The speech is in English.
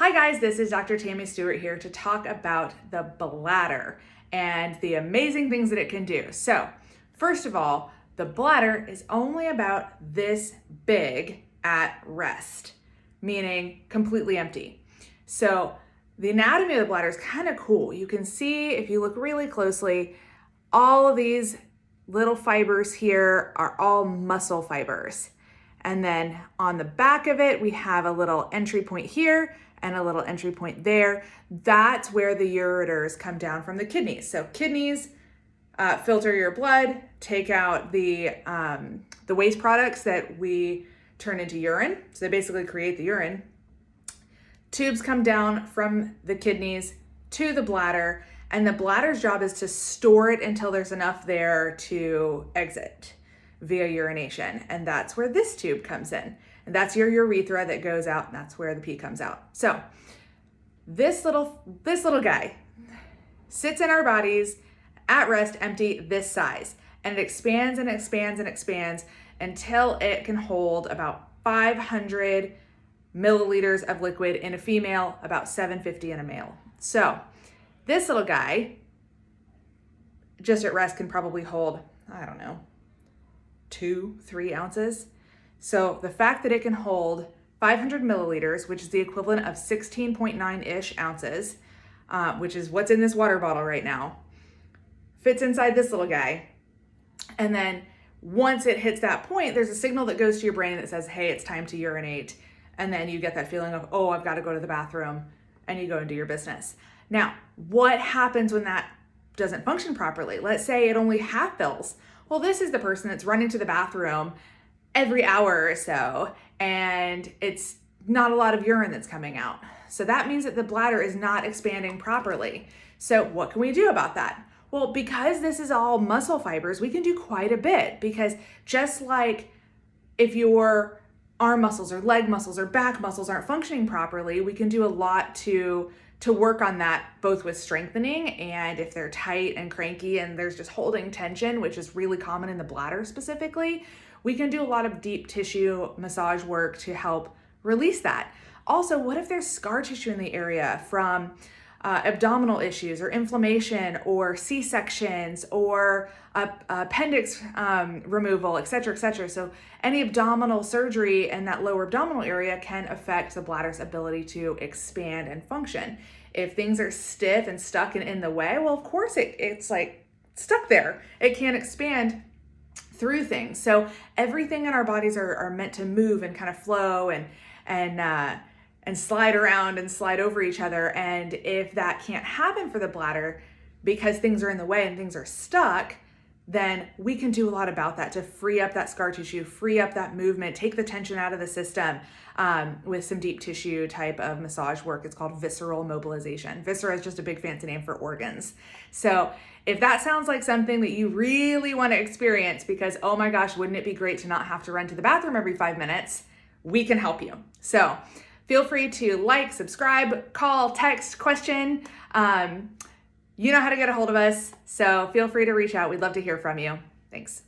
Hi guys, this is Dr. Tammy Stewart here to talk about the bladder and the amazing things that it can do. So, first of all, the bladder is only about this big at rest, meaning completely empty. So, the anatomy of the bladder is kind of cool. You can see, if you look really closely, all of these little fibers here are all muscle fibers. And then on the back of it, we have a little entry point here and a little entry point there. That's where the ureters come down from the kidneys. So kidneys filter your blood, take out the waste products that we turn into urine. So they basically create the urine. Tubes come down from the kidneys to the bladder, and the bladder's job is to store it until there's enough there to exit via urination. And that's where this tube comes in. And that's your urethra that goes out, and that's where the pee comes out. So this little guy sits in our bodies at rest, empty, this size. And it expands and expands and expands until it can hold about 500 milliliters of liquid in a female, about 750 in a male. So this little guy, just at rest, can probably hold, I don't know, 2-3 ounces. So the fact that it can hold 500 milliliters, which is the equivalent of 16.9-ish ounces, which is what's in this water bottle right now, fits inside this little guy. And then once it hits that point, there's a signal that goes to your brain that says, hey, it's time to urinate. And then you get that feeling of, oh, I've got to go to the bathroom, and you go and do your business. Now, what happens when that doesn't function properly? Let's say it only half fills. Well, this is the person that's running to the bathroom every hour or so, and it's not a lot of urine that's coming out. So that means that the bladder is not expanding properly. So what can we do about that? Well, because this is all muscle fibers, we can do quite a bit, because just like if your arm muscles or leg muscles or back muscles aren't functioning properly, we can do a lot to work on that, both with strengthening, and if they're tight and cranky and there's just holding tension, which is really common in the bladder specifically, we can do a lot of deep tissue massage work to help release that. Also, what if there's scar tissue in the area from abdominal issues or inflammation or C-sections or appendix removal, et cetera, et cetera. So any abdominal surgery in that lower abdominal area can affect the bladder's ability to expand and function. If things are stiff and stuck and in the way, well, of course it's like stuck there. It can't expand through things. So everything in our bodies are meant to move and kind of flow and slide around and slide over each other. And if that can't happen for the bladder because things are in the way and things are stuck, then we can do a lot about that to free up that scar tissue, free up that movement, take the tension out of the system with some deep tissue type of massage work. It's called visceral mobilization. Viscera is just a big fancy name for organs. So if that sounds like something that you really want to experience because, oh my gosh, wouldn't it be great to not have to run to the bathroom every 5 minutes, we can help you. So feel free to like, subscribe, call, text, question. You know how to get a hold of us, so feel free to reach out. We'd love to hear from you. Thanks.